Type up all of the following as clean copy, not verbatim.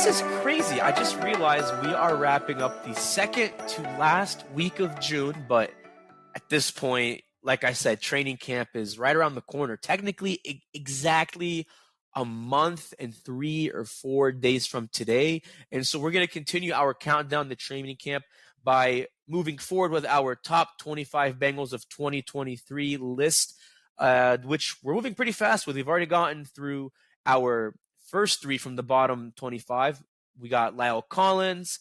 this is crazy. I just realized we are wrapping up the second to last week of June, but at this point, like I said, training camp is right around the corner. Technically, exactly a month and 3 or 4 days from today. And so we're going to continue our countdown to training camp by moving forward with our top 25 Bengals of 2023 list, which we're moving pretty fast with. We've already gotten through our first 3 from the bottom 25. We got Lyle Collins,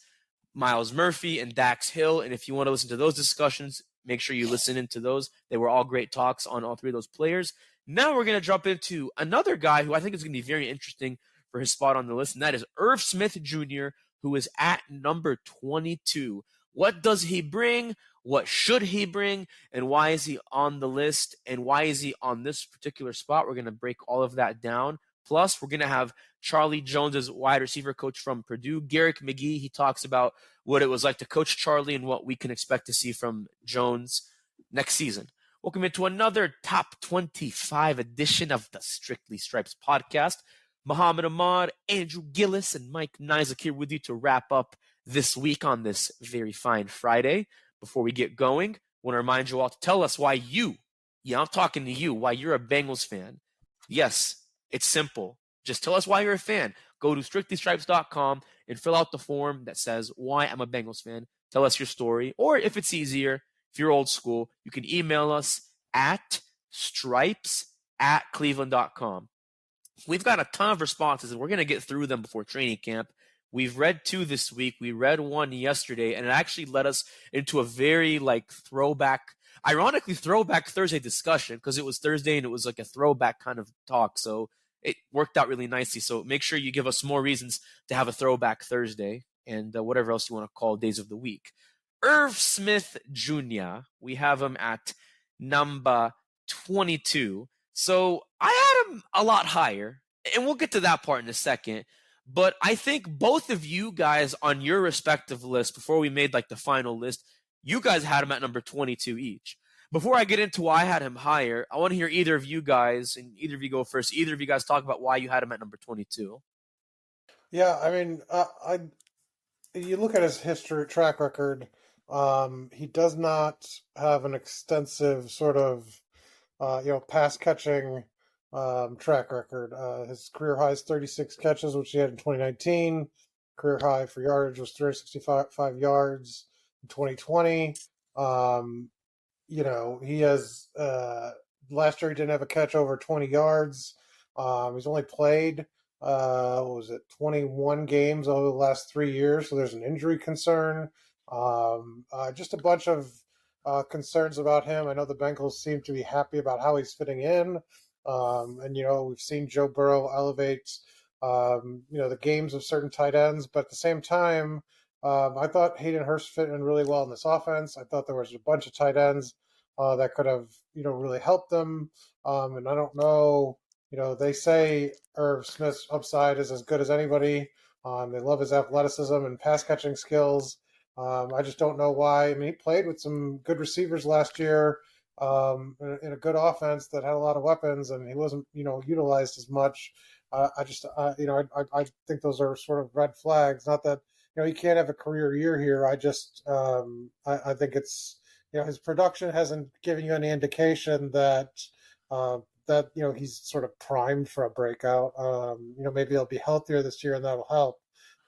Miles Murphy, and Dax Hill. And if you want to listen to those discussions, make sure you listen into those. They were all great talks on all 3 of those players. Now we're going to jump into another guy who I think is going to be very interesting for his spot on the list, and that is Irv Smith Jr., who is at number 22. What does he bring? What should he bring? And why is he on the list? And why is he on this particular spot? We're going to break all of that down. Plus, we're going to have Charlie Jones's wide receiver coach from Purdue, Garrick McGee. He talks about what it was like to coach Charlie and what we can expect to see from Jones next season. Welcome into another top 25 edition of the Strictly Stripes podcast. Muhammad Ahmad, Andrew Gillis, and Mike Nizak here with you to wrap up this week on this very fine Friday. Before we get going, I want to remind you all to tell us why I'm talking to you, why you're a Bengals fan. Yes, it's simple. Just tell us why you're a fan. Go to strictlystripes.com and fill out the form that says why I'm a Bengals fan. Tell us your story. Or if it's easier, if you're old school, you can email us at stripes@cleveland.com. We've got a ton of responses, and we're going to get through them before training camp. We've read 2 this week. We read 1 yesterday, and it actually led us into a very throwback Thursday discussion, because it was Thursday and it was like a throwback kind of talk. So it worked out really nicely. So make sure you give us more reasons to have a throwback Thursday and whatever else you want to call days of the week. Irv Smith Jr., we have him at number 22. So I had him a lot higher, and we'll get to that part in a second. But I think both of you guys on your respective list, before we made the final list, you guys had him at number 22 each. Before I get into why I had him higher, I want to hear either of you guys, and either of you go first. Either of you guys talk about why you had him at number 22. Yeah, I mean, you look at his track record. He does not have an extensive sort of, pass catching track record. His career high is 36 catches, which he had in 2019. Career high for yardage was 365 yards in 2020. He has last year he didn't have a catch over 20 yards. He's only played 21 games over the last 3 years, so there's an injury concern. Just a bunch of concerns about him. I know the Bengals seem to be happy about how he's fitting in. And we've seen Joe Burrow elevate the games of certain tight ends, but at the same time, I thought Hayden Hurst fit in really well in this offense. I thought there was a bunch of tight ends that could have, really helped them. And I don't know, they say Irv Smith's upside is as good as anybody. They love his athleticism and pass catching skills. I just don't know why. I mean, he played with some good receivers last year in a good offense that had a lot of weapons, and he wasn't, utilized as much. I think those are sort of red flags. Not that, he can't have a career year here. I just, I think it's, his production hasn't given you any indication that he's sort of primed for a breakout. Maybe he'll be healthier this year and that'll help.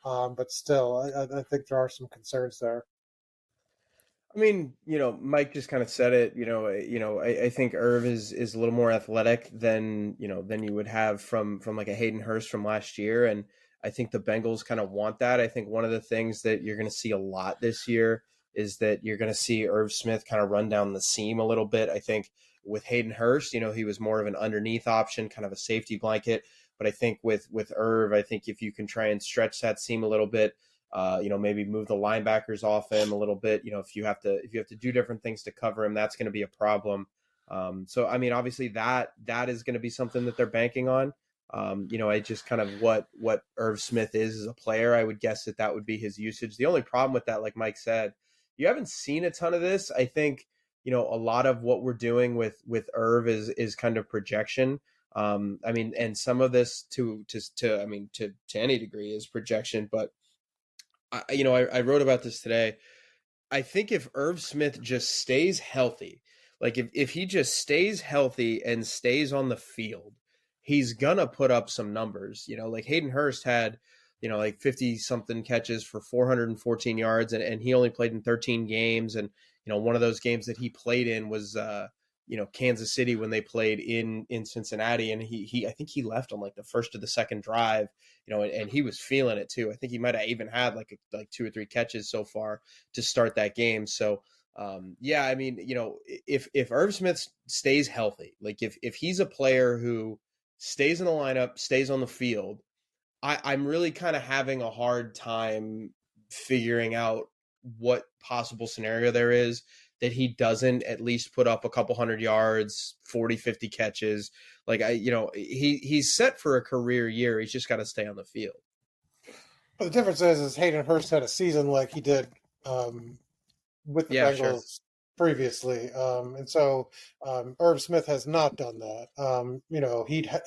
But still, I think there are some concerns there. I mean, Mike just kind of said it. I think Irv is a little more athletic than you would have from like a Hayden Hurst from last year, and I think the Bengals kind of want that. I think one of the things that you're going to see a lot this year is that you're going to see Irv Smith kind of run down the seam a little bit. I think with Hayden Hurst, he was more of an underneath option, kind of a safety blanket. But I think with Irv, I think if you can try and stretch that seam a little bit, maybe move the linebackers off him a little bit. If you have to do different things to cover him, that's going to be a problem. So I mean, obviously that is going to be something that they're banking on. I just kind of what Irv Smith is as a player, I would guess that would be his usage. The only problem with that, like Mike said, you haven't seen a ton of this. I think, a lot of what we're doing with Irv is kind of projection. I mean, and some of this to any degree is projection, but I wrote about this today. I think if Irv Smith just stays healthy, like if he just stays healthy and stays on the field, he's gonna put up some numbers. Like Hayden Hurst had, like 50 something catches for 414 yards, and he only played in 13 games. And, one of those games that he played in was, Kansas City when they played in Cincinnati. And I think he left on like the first or the second drive, and he was feeling it too. I think he might have even had like 2 or 3 catches so far to start that game. So, I mean, if Irv Smith stays healthy, like if he's a player who stays in the lineup, stays on the field, I'm really kind of having a hard time figuring out what possible scenario there is that he doesn't at least put up a couple hundred yards, 40, 50 catches. Like he's set for a career year. He's just got to stay on the field. But the difference is Hayden Hurst had a season like he did with the Bengals previously, and so Irv Smith has not done that.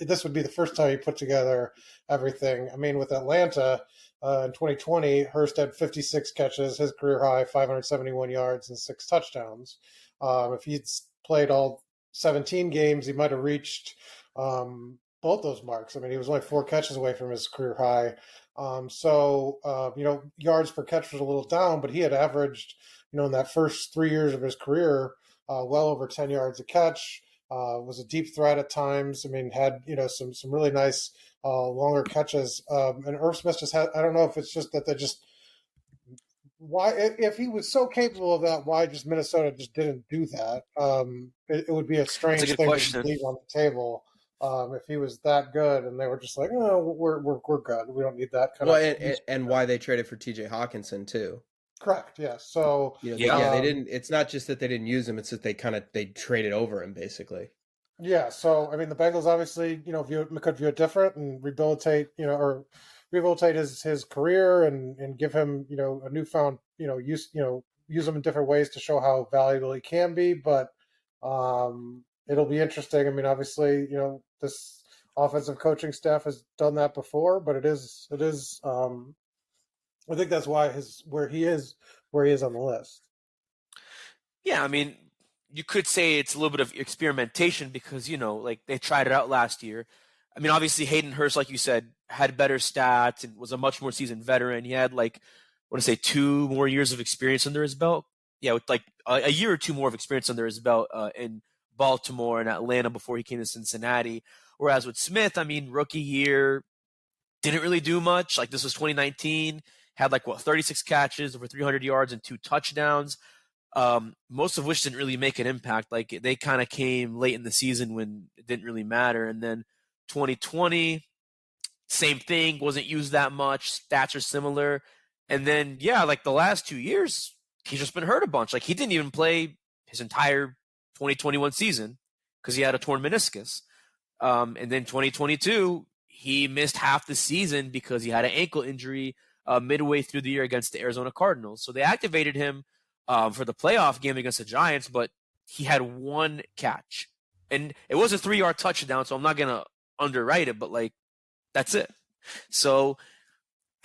This would be the first time he put together everything. I mean, with Atlanta in 2020, Hurst had 56 catches, his career high, 571 yards and 6 touchdowns. If he'd played all 17 games, he might have reached both those marks. I mean, he was only 4 catches away from his career high. Yards per catch was a little down, but he had averaged, in that first 3 years of his career, well over 10 yards a catch, was a deep threat at times. I mean, had, some really nice longer catches. And Irv Smith just had, I don't know if it's just that they just, why, if he was so capable of that, why just Minnesota just didn't do that? It would be a strange thing to leave on the table. If he was that good, and they were just like, oh, we're good, we don't need that kind of. And why they traded for T.J. Hawkinson too. Correct. Yeah. So they didn't. It's not just that they didn't use him; it's that they traded over him basically. Yeah. So I mean, the Bengals obviously could view it different and rehabilitate his career and give him a newfound use him in different ways to show how valuable he can be. But it'll be interesting. I mean, obviously this offensive coaching staff has done that before, but it is. I think that's why where he is on the list. Yeah, I mean, you could say it's a little bit of experimentation because, like they tried it out last year. I mean, obviously Hayden Hurst, like you said, had better stats and was a much more seasoned veteran. He had 2 more years of experience under his belt. Yeah, with a year or 2 more of experience under his belt in Baltimore and Atlanta before he came to Cincinnati. Whereas with Smith, I mean, rookie year, didn't really do much. Like this was 2019. Had 36 catches, over 300 yards, and 2 touchdowns, most of which didn't really make an impact. Like they kind of came late in the season when it didn't really matter. And then 2020, same thing, wasn't used that much. Stats are similar. And then, the last 2 years, he's just been hurt a bunch. Like he didn't even play his entire 2021 season because he had a torn meniscus. And then 2022, he missed half the season because he had an ankle injury midway through the year against the Arizona Cardinals. So they activated him for the playoff game against the Giants, but he had 1 catch. And it was a 3-yard touchdown, so I'm not going to underwrite it, but that's it. So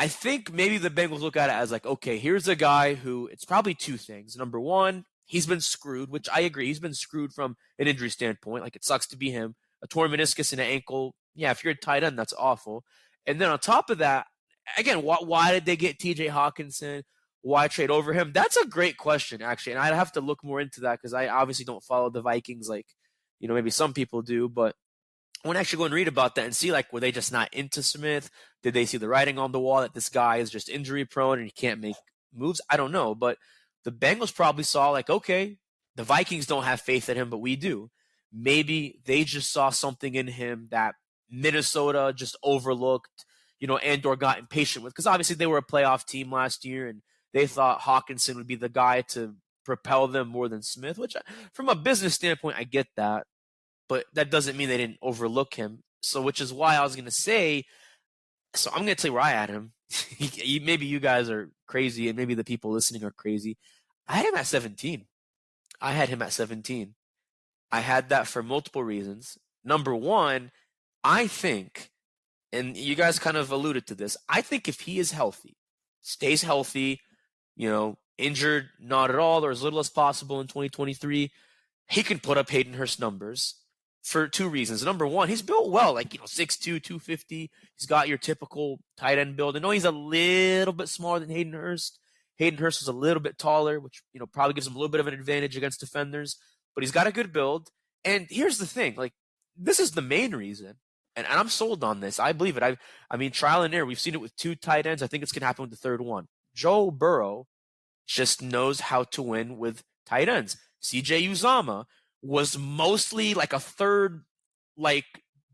I think maybe the Bengals look at it as okay, here's a guy who, it's probably 2 things. Number one, he's been screwed, which I agree. He's been screwed from an injury standpoint. It sucks to be him. A torn meniscus and an ankle. Yeah, if you're a tight end, that's awful. And then on top of that, again, why did they get T.J. Hawkinson? Why trade over him? That's a great question, actually. And I'd have to look more into that because I obviously don't follow the Vikings maybe some people do. But I want to actually go and read about that and see, were they just not into Smith? Did they see the writing on the wall that this guy is just injury prone and he can't make moves? I don't know. But the Bengals probably saw, okay, the Vikings don't have faith in him, but we do. Maybe they just saw something in him that Minnesota just overlooked, and/or got impatient with, because obviously they were a playoff team last year and they thought Hawkinson would be the guy to propel them more than Smith, which from a business standpoint, I get that, but that doesn't mean they didn't overlook him. So, which is why I was going to say, so I'm going to tell you where I had him. Maybe you guys are crazy and maybe the people listening are crazy. I had him at 17. I had him at 17. I had that for multiple reasons. Number one, I think, and you guys kind of alluded to this, I think if he is healthy, stays healthy, injured not at all or as little as possible in 2023, he can put up Hayden Hurst numbers for two reasons. Number one, he's built well, 6'2", 250. He's got your typical tight end build. I know he's a little bit smaller than Hayden Hurst. Hayden Hurst was a little bit taller, which probably gives him a little bit of an advantage against defenders. But he's got a good build. And here's the thing, this is the main reason. And I'm sold on this. I believe it. I mean, trial and error. We've seen it with two tight ends. I think it's going to happen with the third one. Joe Burrow just knows how to win with tight ends. C.J. Uzomah was mostly like a third,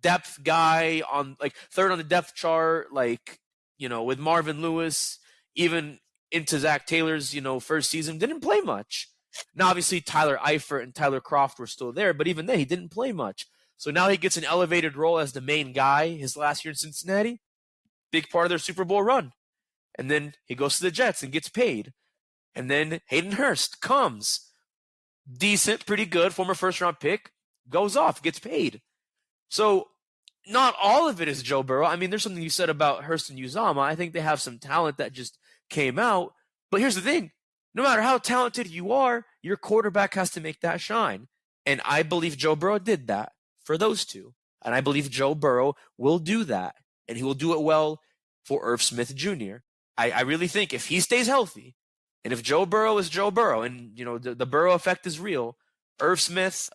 depth guy on, third on the depth chart, with Marvin Lewis, even into Zach Taylor's, first season, didn't play much. Now, obviously, Tyler Eifert and Tyler Kroft were still there, but even then, he didn't play much. So now he gets an elevated role as the main guy his last year in Cincinnati. Big part of their Super Bowl run. And then he goes to the Jets and gets paid. And then Hayden Hurst comes. Decent, pretty good, former first-round pick, goes off, gets paid. So not all of it is Joe Burrow. I mean, there's something you said about Hurst and Uzomah. I think they have some talent that just came out. But here's the thing. No matter how talented you are, your quarterback has to make that shine. And I believe Joe Burrow did that for those two. And I believe Joe Burrow will do that. And he will do it well for Irv Smith Jr. I really think if he stays healthy, and if Joe Burrow is Joe Burrow, and the Burrow effect is real, Irv Smith,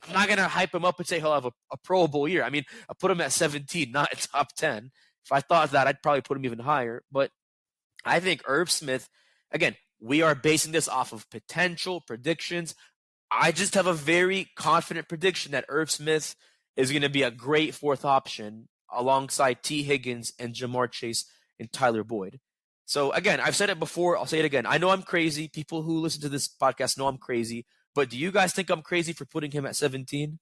I'm not going to hype him up and say he'll have a Pro Bowl year. I mean, I put him at 17, not in top 10. If I thought that, I'd probably put him even higher. But I think Irv Smith, again, we are basing this off of potential predictions. I just have a very confident prediction that Irv Smith is going to be a great fourth option alongside T. Higgins and Jamar Chase and Tyler Boyd. So again, I've said it before. I'll say it again. I know I'm crazy. People who listen to this podcast know I'm crazy. But do you guys think I'm crazy for putting him at 17?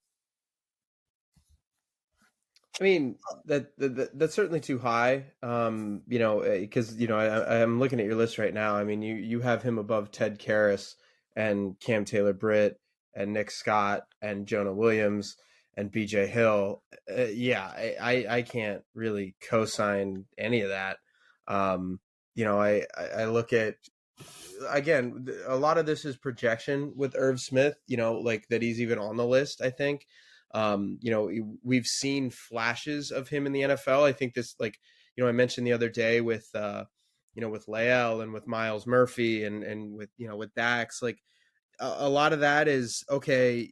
I mean, that's certainly too high. Because I'm looking at your list right now. I mean, you have him above Ted Karras and Cam Taylor-Britt and Nick Scott and Jonah Williams and B.J. Hill. I can't really co-sign any of that. I look at, again, a lot of this is projection with Irv Smith, that he's even on the list, I think. We've seen flashes of him in the NFL. I think this, I mentioned the other day with Lael and with Miles Murphy and with Dax, a lot of that is, okay,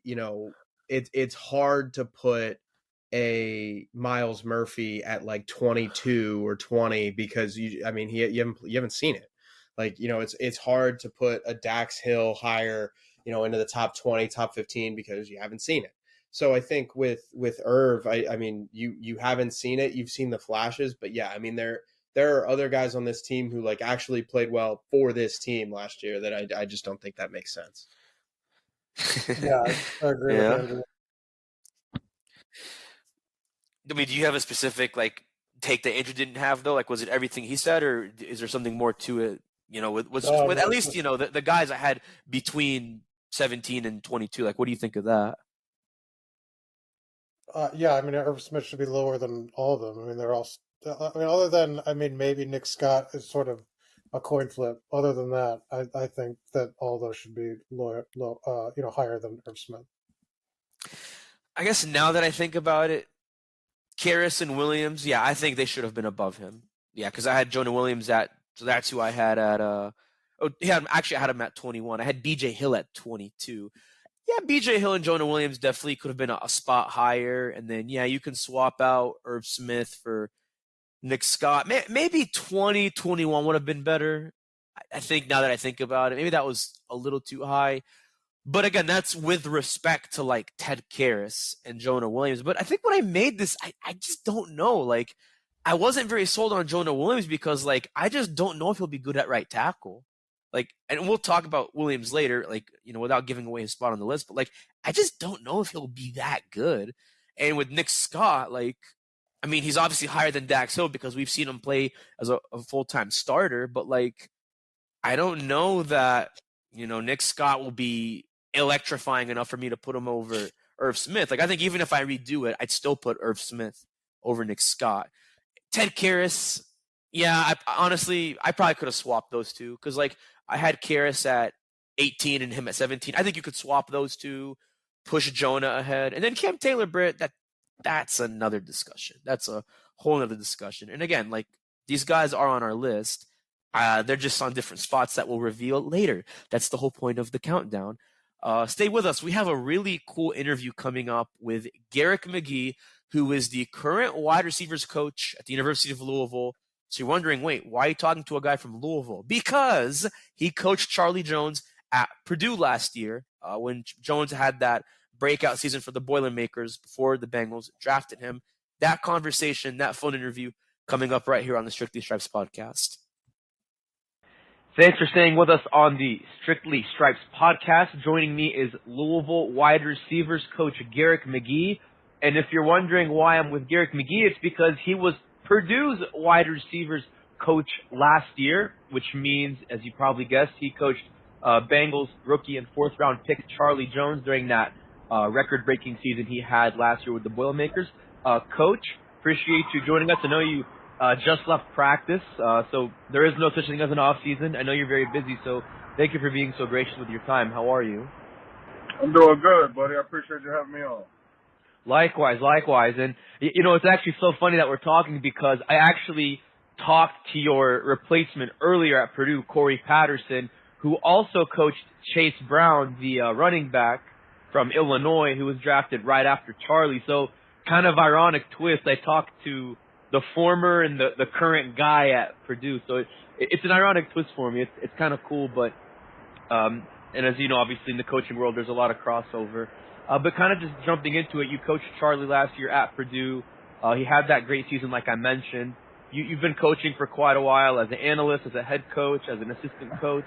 it's hard to put a Miles Murphy at 22 or 20 because you haven't seen it. It's hard to put a Dax Hill higher, into the top 20, top 15 because you haven't seen it. So I think with Irv, I mean, you haven't seen it, you've seen the flashes, but yeah, I mean, there are other guys on this team who actually played well for this team last year that I just don't think that makes sense. Yeah, I agree with Andrew. I mean, do you have a specific take that Andrew didn't have though? Was it everything he said, or is there something more to it? With at least the guys I had between 17 and 22. What do you think of that? Yeah, I mean, Irv Smith should be lower than all of them. I mean, they're all. Other than maybe Nick Scott is sort of a coin flip. Other than that, I think that all those should be higher than Irv Smith. I guess now that I think about it, Karras and Williams, yeah, I think they should have been above him. Yeah, because I had Jonah Williams so that's who I had at I had him at 21. I had B.J. Hill at 22. Yeah, B.J. Hill and Jonah Williams definitely could have been a spot higher. And then, yeah, you can swap out Irv Smith for Nick Scott. Maybe 20, 21 would have been better. I think now that I think about it, maybe that was a little too high. But again, that's with respect to Ted Karras and Jonah Williams. But I think when I made this, I just don't know. I wasn't very sold on Jonah Williams because I just don't know if he'll be good at right tackle. And we'll talk about Williams later, without giving away his spot on the list. But I just don't know if he'll be that good. And with Nick Scott, he's obviously higher than Dax Hill because we've seen him play as a full-time starter. But I don't know that, Nick Scott will be electrifying enough for me to put him over Irv Smith. I think even if I redo it, I'd still put Irv Smith over Nick Scott. Ted Karras, yeah, honestly, I probably could have swapped those two because, like, I had Karras at 18 and him at 17. I think you could swap those two, push Jonah ahead, and then Cam Taylor-Britt. That's another discussion. That's a whole other discussion. And again, like, these guys are on our list. They're just on different spots that we'll reveal later. That's the whole point of the countdown. Stay with us. We have a really cool interview coming up with Garrick McGee, who is the current wide receivers coach at the University of Louisville. So you're wondering, wait, why are you talking to a guy from Louisville? Because he coached Charlie Jones at Purdue last year when Jones had that breakout season for the Boilermakers before the Bengals drafted him. That conversation, that phone interview, coming up right here on the Strictly Stripes podcast. Thanks for staying with us on the Strictly Stripes podcast. Joining me is Louisville wide receivers coach Garrick McGee. And if you're wondering why I'm with Garrick McGee, it's because he was Purdue's wide receivers coach last year, which means, as you probably guessed, he coached Bengals rookie and fourth-round pick Charlie Jones during that record-breaking season he had last year with the Boilermakers. Coach, appreciate you joining us. I know you just left practice, so there is no such thing as an off-season. I know you're very busy, so thank you for being so gracious with your time. How are you? I'm doing good, buddy. I appreciate you having me on. Likewise. And, you know, it's actually so funny that we're talking because I actually talked to your replacement earlier at Purdue, Corey Patterson, who also coached Chase Brown, the running back from Illinois, who was drafted right after Charlie. So kind of ironic twist. I talked to the former and the current guy at Purdue. So it's an ironic twist for me. It's kind of cool, but and as you know, obviously in the coaching world, there's a lot of crossover. But kind of just jumping into it, you coached Charlie last year at Purdue. He had that great season, like I mentioned. You've been coaching for quite a while as an analyst, as a head coach, as an assistant coach.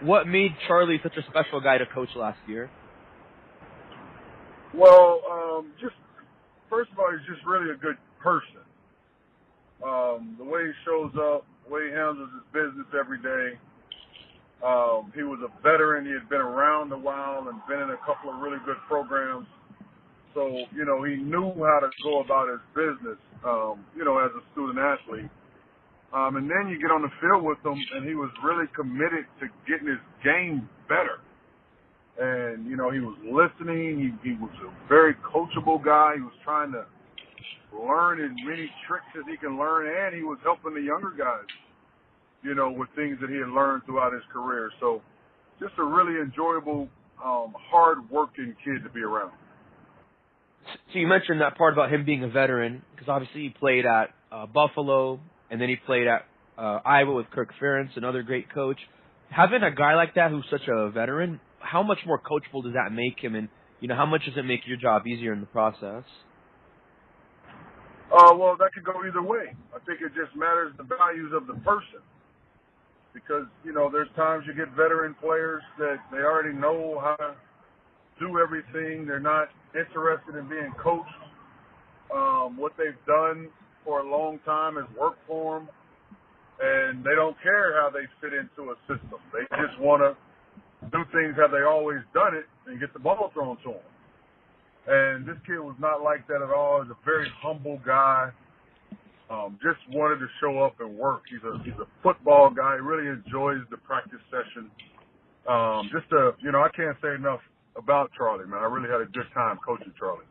What made Charlie such a special guy to coach last year? Well, just first of all, he's just really a good person. The way he shows up, the way he handles his business every day. He was a veteran. He had been around a while and been in a couple of really good programs. So, you know, he knew how to go about his business, you know, as a student athlete. And then you get on the field with him, and he was really committed to getting his game better. And, you know, he was listening. He was a very coachable guy. He was trying to learn as many tricks as he can learn, and he was helping the younger guys, you know, with things that he had learned throughout his career. So just a really enjoyable, hard-working kid to be around. So you mentioned that part about him being a veteran, because obviously he played at Buffalo, and then he played at Iowa with Kirk Ferentz, another great coach. Having a guy like that who's such a veteran, how much more coachable does that make him? And, you know, how much does it make your job easier in the process? Well, that could go either way. I think it just matters the values of the person. Because, you know, there's times you get veteran players that they already know how to do everything. They're not interested in being coached. What they've done for a long time has worked for them. And they don't care how they fit into a system. They just want to do things how they always done it and get the ball thrown to them. And this kid was not like that at all. He's a very humble guy. Just wanted to show up and work. He's a football guy. He really enjoys the practice session. You know, I can't say enough about Charlie, man. I really had a good time coaching Charlie.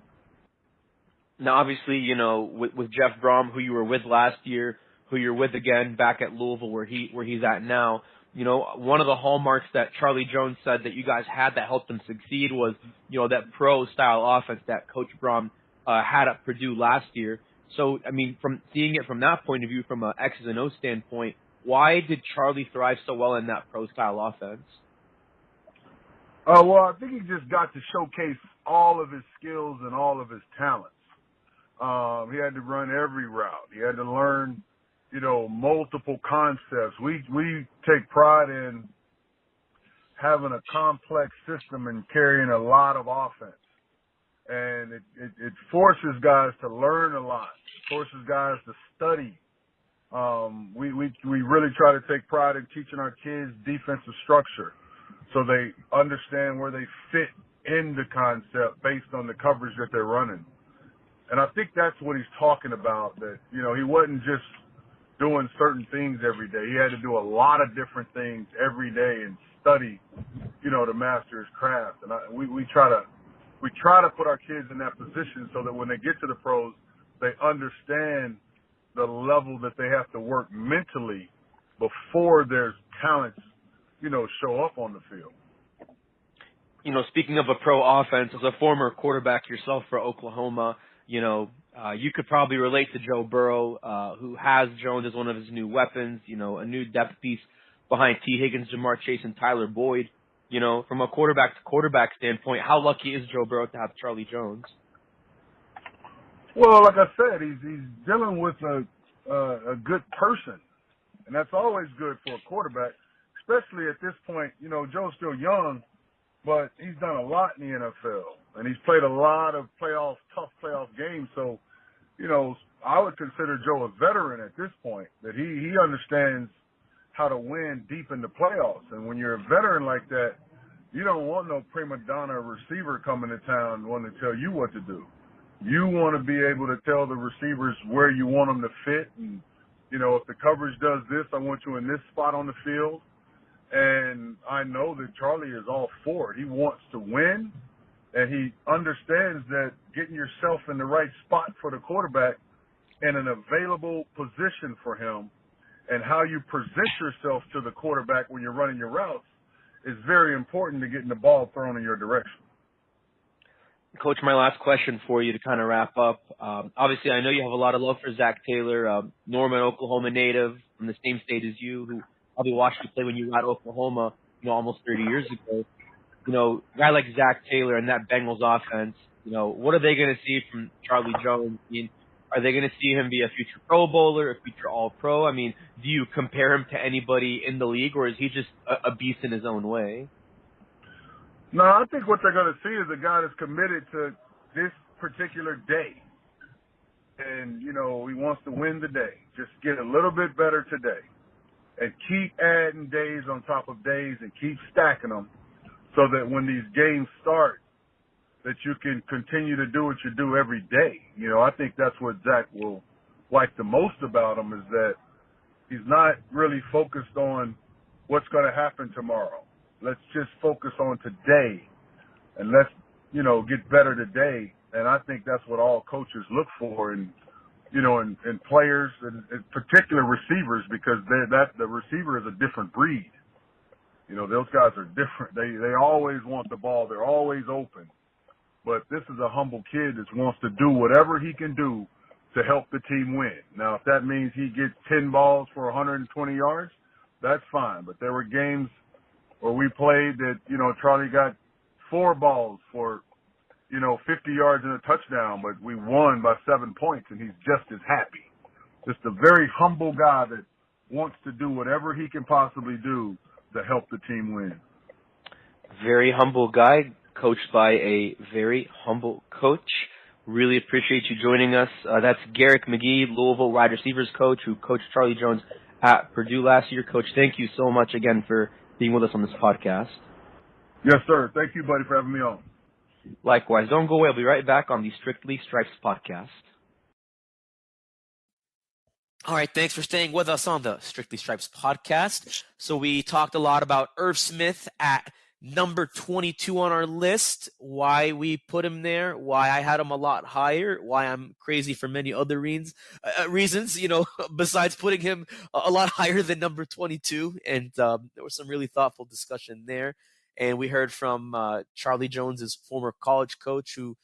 Now, obviously, you know, with Jeff Brom, who you were with last year, who you're with again back at Louisville, where he's at now. You know, one of the hallmarks that Charlie Jones said that you guys had that helped them succeed was, you know, that pro-style offense that Coach Brom had at Purdue last year. So, I mean, from seeing it from that point of view, from an X's and O's standpoint, why did Charlie thrive so well in that pro-style offense? Well, I think he just got to showcase all of his skills and all of his talents. He had to run every route. He had to learn, you know, multiple concepts. We take pride in having a complex system and carrying a lot of offense. And it forces guys to learn a lot. It forces guys to study. We really try to take pride in teaching our kids defensive structure so they understand where they fit in the concept based on the coverage that they're running. And I think that's what he's talking about, that, you know, he wasn't just doing certain things every day. He had to do a lot of different things every day and study, you know, to master his craft. And we try to put our kids in that position so that when they get to the pros, they understand the level that they have to work mentally before their talents, you know, show up on the field. You know, speaking of a pro offense, as a former quarterback yourself for Oklahoma, you know, you could probably relate to Joe Burrow, who has Jones as one of his new weapons, you know, a new depth piece behind T. Higgins, Jamar Chase, and Tyler Boyd. You know, from a quarterback-to-quarterback standpoint, how lucky is Joe Burrow to have Charlie Jones? Well, like I said, he's dealing with a good person, and that's always good for a quarterback, especially at this point. You know, Joe's still young, but he's done a lot in the NFL, and he's played a lot of tough playoff games. So, you know, I would consider Joe a veteran at this point, that he understands how to win deep in the playoffs. And when you're a veteran like that, you don't want no prima donna receiver coming to town wanting to tell you what to do. You want to be able to tell the receivers where you want them to fit. And, you know, if the coverage does this, I want you in this spot on the field. And I know that Charlie is all for it. He wants to win, and he understands that getting yourself in the right spot for the quarterback and an available position for him and how you present yourself to the quarterback when you're running your routes is very important to getting the ball thrown in your direction. Coach, my last question for you to kind of wrap up. Obviously, I know you have a lot of love for Zach Taylor, Norman, Oklahoma native from the same state as you, who probably watched you play when you were at Oklahoma, you know, almost 30 years ago. You know, a guy like Zach Taylor and that Bengals offense, you know, what are they going to see from Charlie Jones? I mean, are they going to see him be a future Pro Bowler, a future All-Pro? I mean, do you compare him to anybody in the league, or is he just a beast in his own way? No, I think what they're going to see is a guy that's committed to this particular day. And, you know, he wants to win the day. Just get a little bit better today. And keep adding days on top of days and keep stacking them so that when these games start, that you can continue to do what you do every day. You know, I think that's what Zach will like the most about him, is that he's not really focused on what's going to happen tomorrow. Let's just focus on today, and let's, you know, get better today. And I think that's what all coaches look for, and you know, in players, and in particular receivers, because the receiver is a different breed. You know, those guys are different. They always want the ball. They're always open. But this is a humble kid that wants to do whatever he can do to help the team win. Now, if that means he gets 10 balls for 120 yards, that's fine. But there were games where we played that, you know, Charlie got 4 balls for, you know, 50 yards and a touchdown, but we won by 7 points, and he's just as happy. Just a very humble guy that wants to do whatever he can possibly do to help the team win. Very humble guy, coached by a very humble coach. Really appreciate you joining us. That's Garrick McGee, Louisville wide receivers coach, who coached Charlie Jones at Purdue last year. Coach, thank you so much again for being with us on this podcast. Yes, sir. Thank you, buddy, for having me on. Likewise. Don't go away. I'll be right back on the Strictly Stripes podcast. All right, thanks for staying with us on the Strictly Stripes podcast. So we talked a lot about Irv Smith at number 22 on our list, why we put him there, why I had him a lot higher, why I'm crazy for many other reasons, you know, besides putting him a lot higher than number 22. And there was some really thoughtful discussion there. And we heard from Charlie Jones's former college coach, who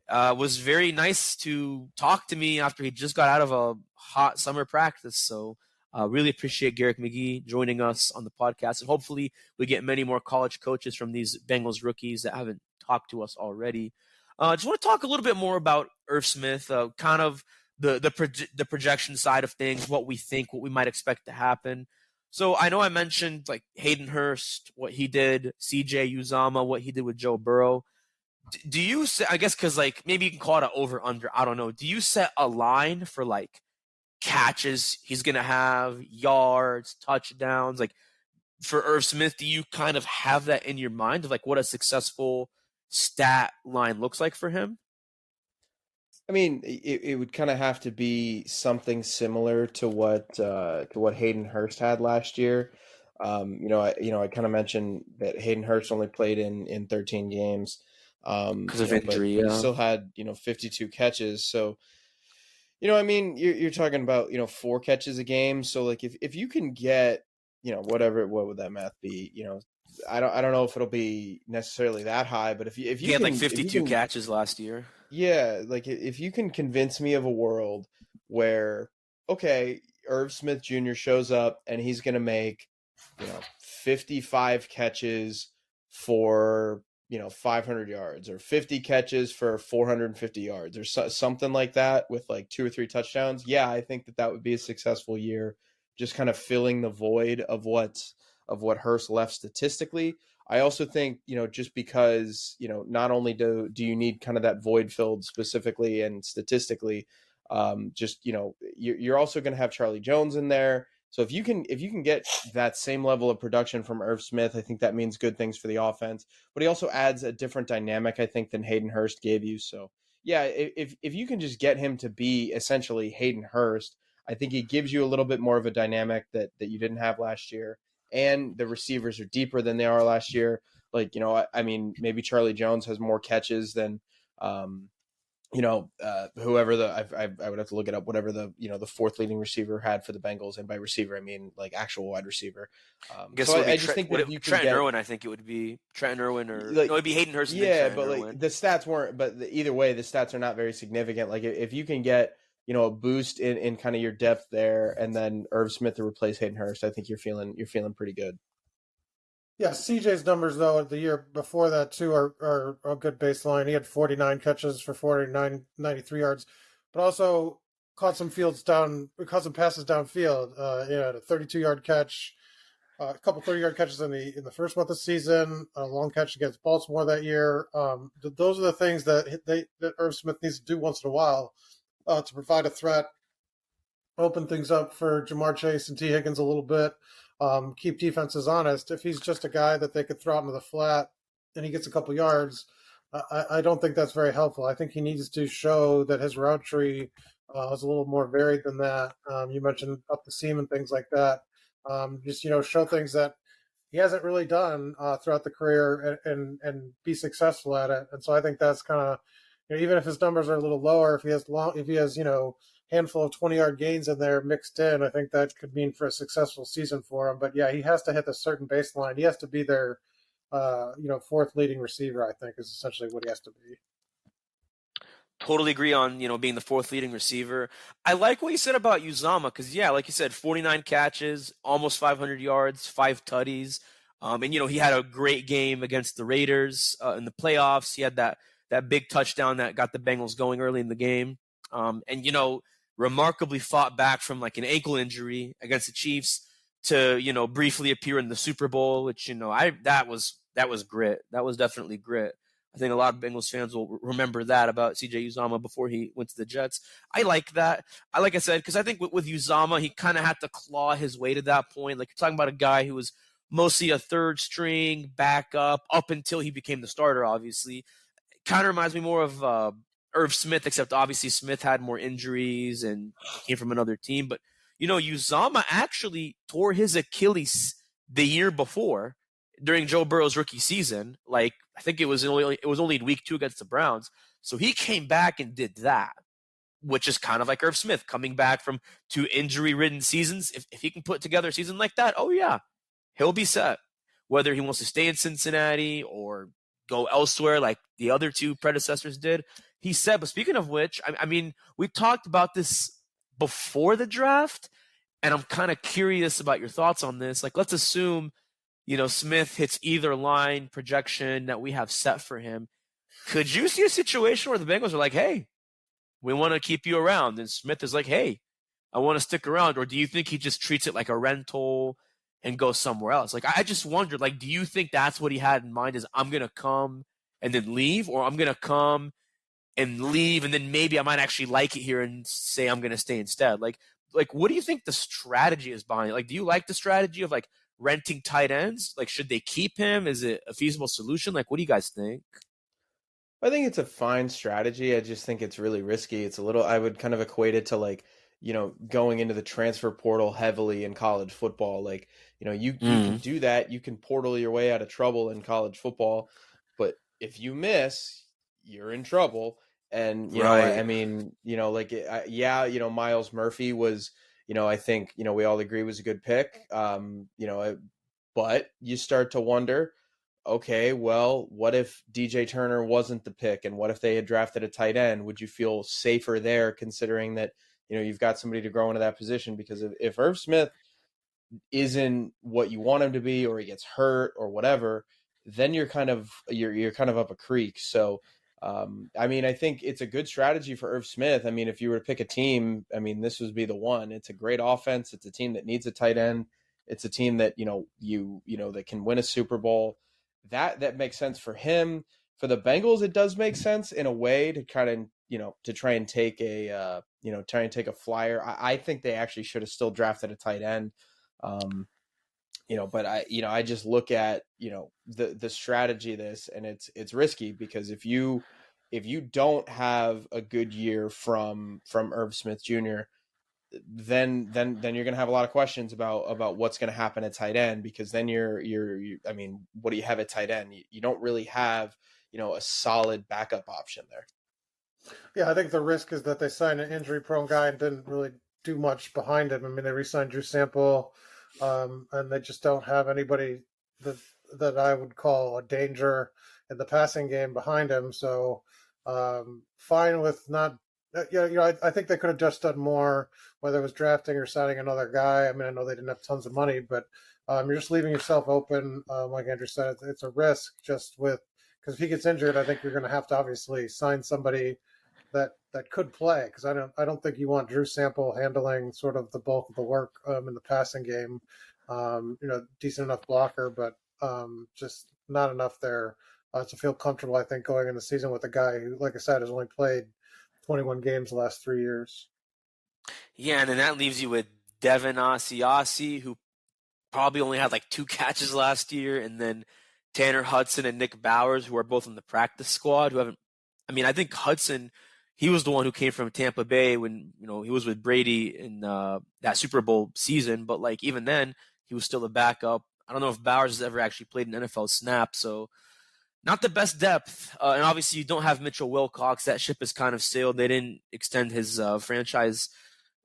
was very nice to talk to me after he just got out of a hot summer practice. So really appreciate Garrick McGee joining us on the podcast. And hopefully we get many more college coaches from these Bengals rookies that haven't talked to us already. Just want to talk a little bit more about Irv Smith, kind of the projection side of things, what we think, what we might expect to happen. So I know I mentioned like Hayden Hurst, what he did, C.J. Uzomah, what he did with Joe Burrow. Do you set, I guess, because like maybe you can call it an over-under, I don't know. Do you set a line for like catches he's going to have, yards, touchdowns? Like for Irv Smith, do you kind of have that in your mind of like what a successful stat line looks like for him? I mean, it would kind of have to be something similar to what Hayden Hurst had last year. I kind of mentioned that Hayden Hurst only played in 13 games, Because of injury, but he yeah. still had 52 catches. So I mean, you're talking about 4 catches a game. So like if you can get what would that math be? I don't know if it'll be necessarily that high, but if He you had like can 52 catches last year. yeah, like if you can convince me of a world where, okay, Irv Smith Jr. shows up and he's going to make, 55 catches for, 500 yards, or 50 catches for 450 yards, or something like that with like 2 or 3 touchdowns. Yeah, I think that would be a successful year, just kind of filling the void of what Hurst left statistically. I also think, just because, not only do you need kind of that void filled specifically and statistically, you're also going to have Charlie Jones in there. So if you can get that same level of production from Irv Smith, I think that means good things for the offense. But he also adds a different dynamic, I think, than Hayden Hurst gave you. So yeah, if you can just get him to be essentially Hayden Hurst, I think he gives you a little bit more of a dynamic that you didn't have last year. And the receivers are deeper than they are last year. Like, I mean, maybe Charlie Jones has more catches than, whoever I would have to look it up, whatever the fourth leading receiver had for the Bengals. And by receiver, I mean like actual wide receiver. I guess So it would be I just think that if you can Trenton get Irwin, I think it would be Trenton Irwin, or like, no, it'd be Hayden Hurst and then yeah, Trenton but like Irwin. the stats weren't, but either way, the stats are not very significant. Like if you can get, a boost in kind of your depth there, and then Irv Smith to replace Hayden Hurst, I think you're feeling pretty good. Yeah, CJ's numbers though the year before that too are a good baseline. He had 49 catches for 93 yards, but also caught some passes downfield. He had a 32-yard catch, a couple 30-yard catches in the first month of the season, a long catch against Baltimore that year. Those are the things that Irv Smith needs to do once in a while to provide a threat, open things up for Jamar Chase and T. Higgins a little bit, keep defenses honest. If he's just a guy that they could throw out into the flat and he gets a couple yards, I don't think that's very helpful. I think he needs to show that his route tree is a little more varied than that. You mentioned up the seam and things like that. Just show things that he hasn't really done throughout the career and be successful at it. And so I think that's kind of, even if his numbers are a little lower, if he has handful of 20-yard gains in there mixed in, I think that could mean for a successful season for him. But yeah, he has to hit a certain baseline. He has to be their fourth leading receiver, I think, is essentially what he has to be. Totally agree on, being the fourth leading receiver. I like what you said about Uzomah because, yeah, like you said, 49 catches, almost 500 yards, 5 tutties. And, he had a great game against the Raiders in the playoffs. He had that big touchdown that got the Bengals going early in the game. And, remarkably fought back from like an ankle injury against the Chiefs to, briefly appear in the Super Bowl, which, that was grit. That was definitely grit. I think a lot of Bengals fans will remember that about C.J. Uzomah before he went to the Jets. I like that. Like I said, because I think with Uzomah, he kind of had to claw his way to that point. Like, you're talking about a guy who was mostly a third string backup up until he became the starter, obviously. Kind of reminds me more of Irv Smith, except obviously Smith had more injuries and came from another team. But, Uzomah actually tore his Achilles the year before during Joe Burrow's rookie season. Like, I think it was only in week 2 against the Browns. So he came back and did that, which is kind of like Irv Smith coming back from 2 injury-ridden seasons. If he can put together a season like that, oh yeah, he'll be set. Whether he wants to stay in Cincinnati or go elsewhere like the other 2 predecessors did, he's set. But speaking of which, I mean, we talked about this before the draft, and I'm kind of curious about your thoughts on this. Like, let's assume Smith hits either line projection that we have set for him. Could you see a situation where the Bengals are like, hey, we want to keep you around? And Smith is like, hey, I want to stick around. Or do you think he just treats it like a rental and goes somewhere else? Like, I just wondered, like, do you think that's what he had in mind, is I'm going to come and then leave, or I'm going to come and leave and then maybe I might actually like it here and say I'm going to stay instead? Like, what do you think the strategy is behind it? Like, do you like the strategy of like renting tight ends? Like, should they keep him? Is it a feasible solution? Like, what do you guys think? I think it's a fine strategy. I just think it's really risky. It's a little, I would kind of equate it to like, going into the transfer portal heavily in college football. Like, you can do that. You can portal your way out of trouble in college football, but if you miss, you're in trouble. And, Right. I mean, Miles Murphy was, I think, we all agree was a good pick. But you start to wonder, okay, well, what if DJ Turner wasn't the pick, and what if they had drafted a tight end? Would you feel safer there, considering that you've got somebody to grow into that position? Because if Irv Smith isn't what you want him to be, or he gets hurt or whatever, then you're kind of up a creek. So I mean, I think it's a good strategy for Irv Smith. I mean, if you were to pick a team, I mean, this would be the one. It's a great offense. It's a team that needs a tight end. It's a team that that can win a Super Bowl. That makes sense for him. For the Bengals, it does make sense in a way to kind of to try and take a flyer. I think they actually should have still drafted a tight end. But I just look at the strategy of this, and it's risky, because if you don't have a good year from Irv Smith Jr., then you're going to have a lot of questions about what's going to happen at tight end, because then I mean, what do you have at tight end? You don't really have a solid backup option there. Yeah, I think the risk is that they signed an injury-prone guy and didn't really do much behind him. I mean, they re-signed Drew Sample, and they just don't have anybody that I would call a danger in the passing game behind him. So, fine with not. I think they could have just done more, whether it was drafting or signing another guy. I mean, I know they didn't have tons of money, but you're just leaving yourself open. Like Andrew said, it's a risk just because if he gets injured, I think you're going to have to obviously sign somebody that could play, because I don't think you want Drew Sample handling sort of the bulk of the work in the passing game. Decent enough blocker, but just not enough there to feel comfortable, I think, going in the season with a guy who, like I said, has only played 21 games the last 3 years. Yeah, and then that leaves you with Devin Asiasi, who probably only had like 2 catches last year, and then Tanner Hudson and Nick Bowers, who are both in the practice squad, who haven't. I mean, I think Hudson, he was the one who came from Tampa Bay when he was with Brady in that Super Bowl season, but like even then, he was still a backup. I don't know if Bowers has ever actually played an NFL snap, so not the best depth. And obviously, you don't have Mitchell Wilcox. That ship has kind of sailed. They didn't extend his franchise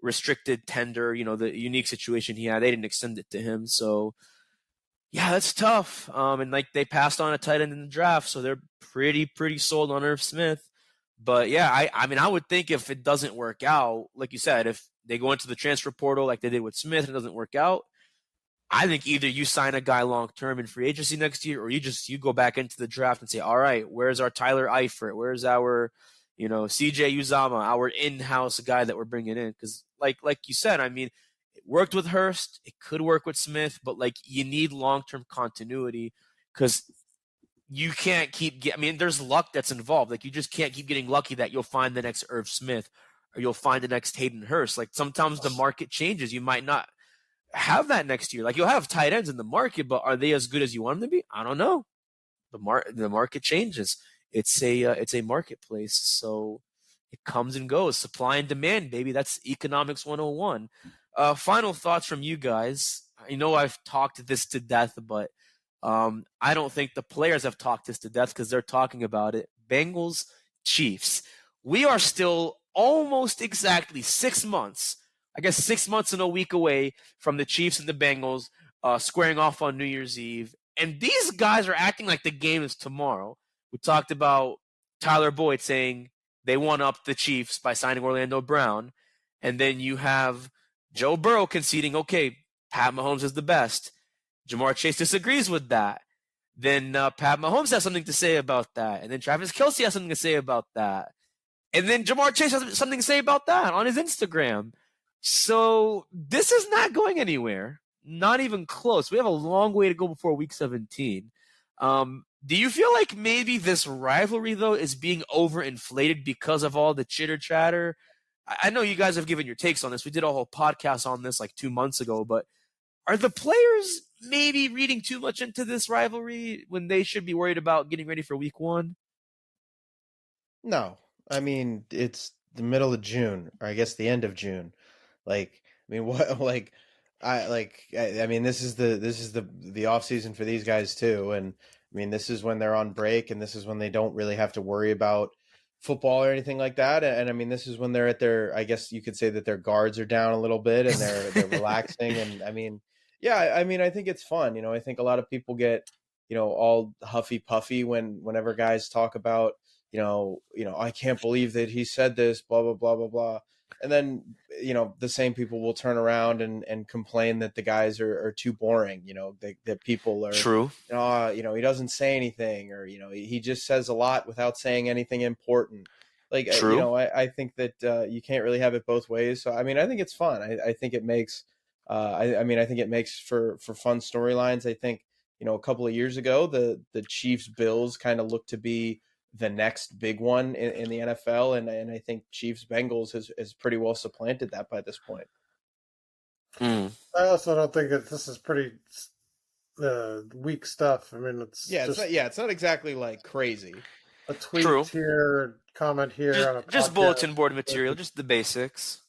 restricted tender, the unique situation he had. They didn't extend it to him. So, yeah, that's tough. And like they passed on a tight end in the draft, so they're pretty sold on Irv Smith. But yeah, I mean, I would think if it doesn't work out, like you said, if they go into the transfer portal like they did with Smith and it doesn't work out, I think either you sign a guy long term in free agency next year, or you go back into the draft and say, all right, where's our Tyler Eifert? Where's our, C.J. Uzomah, our in-house guy that we're bringing in? Because like you said, I mean, it worked with Hurst, it could work with Smith, but like you need long-term continuity, because you can't I mean, there's luck that's involved. Like you just can't keep getting lucky that you'll find the next Irv Smith or you'll find the next Hayden Hurst. Like sometimes the market changes. You might not have that next year. Like you'll have tight ends in the market, but are they as good as you want them to be? I don't know. The market changes. It's a marketplace, so it comes and goes. Supply and demand, baby. That's economics 101. Final thoughts from you guys. I know I've talked this to death, but I don't think the players have talked this to death because they're talking about it. Bengals, Chiefs. We are still almost exactly 6 months. I guess 6 months and a week away from the Chiefs and the Bengals squaring off on New Year's Eve. And these guys are acting like the game is tomorrow. We talked about Tyler Boyd saying they one-upped the Chiefs by signing Orlando Brown. And then you have Joe Burrow conceding, okay, Pat Mahomes is the best. Jamar Chase disagrees with that. Then Pat Mahomes has something to say about that. And then Travis Kelce has something to say about that. And then Jamar Chase has something to say about that on his Instagram. So this is not going anywhere. Not even close. We have a long way to go before week 17. Do you feel like maybe this rivalry, though, is being overinflated because of all the chitter-chatter? I know you guys have given your takes on this. We did a whole podcast on this like 2 months ago, but are the players maybe reading too much into this rivalry when they should be worried about getting ready for week 1? No, I mean it's the middle of June, or I guess the end of June. Like, I mean, what? I mean, this is the off season for these guys too, and I mean, this is when they're on break, and this is when they don't really have to worry about football or anything like that. And I mean, this is when they're at their, I guess you could say that their guards are down a little bit, and they're relaxing. And I mean, yeah, I mean, I think it's fun. I think a lot of people get all huffy puffy whenever guys talk about I can't believe that he said this, blah, blah, blah, blah, blah. And then, the same people will turn around and complain that the guys are too boring, that people are, True. He doesn't say anything, or, he just says a lot without saying anything important. Like, True. I think that you can't really have it both ways. So, I mean, I think it's fun. I think it makes, I mean, I think it makes for fun storylines. I think, a couple of years ago, the Chiefs Bills kind of looked to be the next big one in the NFL, and I think Chiefs Bengals has pretty well supplanted that by this point. Mm. I also don't think that this is pretty weak stuff. I mean, it's it's not exactly like crazy. A tweet True. here, comment here on a podcast. Just bulletin board material, just the basics.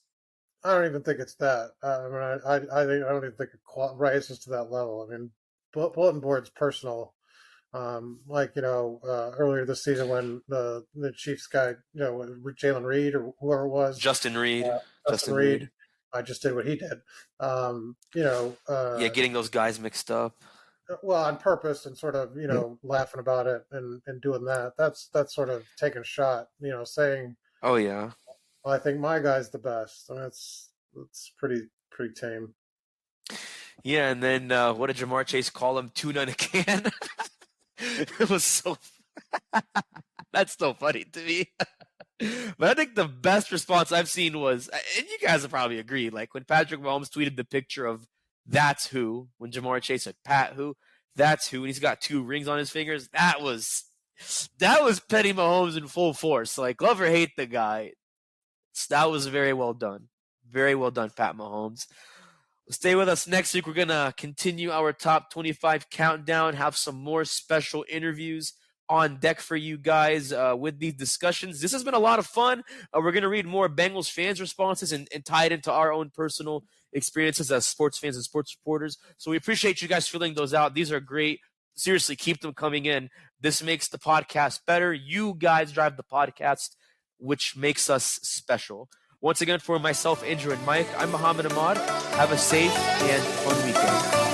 I don't even think it's that. I mean, I don't even think it rises to that level. I mean, bulletin board's personal. Earlier this season when the Chiefs guy, Jalen Reed or whoever it was, Justin Reed. Justin Reed. I just did what he did. Getting those guys mixed up. Well, on purpose and sort of, laughing about it and doing that. That's sort of taking a shot, saying, oh yeah, well, I think my guy's the best. I mean, it's pretty tame. Yeah, and then what did Jamar Chase call him? Tuna in a can. It was so. That's so funny to me. But I think the best response I've seen was, and you guys will probably agree, like when Patrick Mahomes tweeted the picture of "That's who," when Jamar Chase said "Pat who," that's who, and he's got 2 rings on his fingers. That was Petty Mahomes in full force. Like, love or hate the guy, that was very well done. Very well done, Pat Mahomes. Stay with us next week. We're going to continue our top 25 countdown, have some more special interviews on deck for you guys with these discussions. This has been a lot of fun. We're going to read more Bengals fans' responses and tie it into our own personal experiences as sports fans and sports reporters. So we appreciate you guys filling those out. These are great. Seriously, keep them coming in. This makes the podcast better. You guys drive the podcast, which makes us special. Once again, for myself, Andrew, and Mike, I'm Muhammad Ahmad. Have a safe and fun weekend.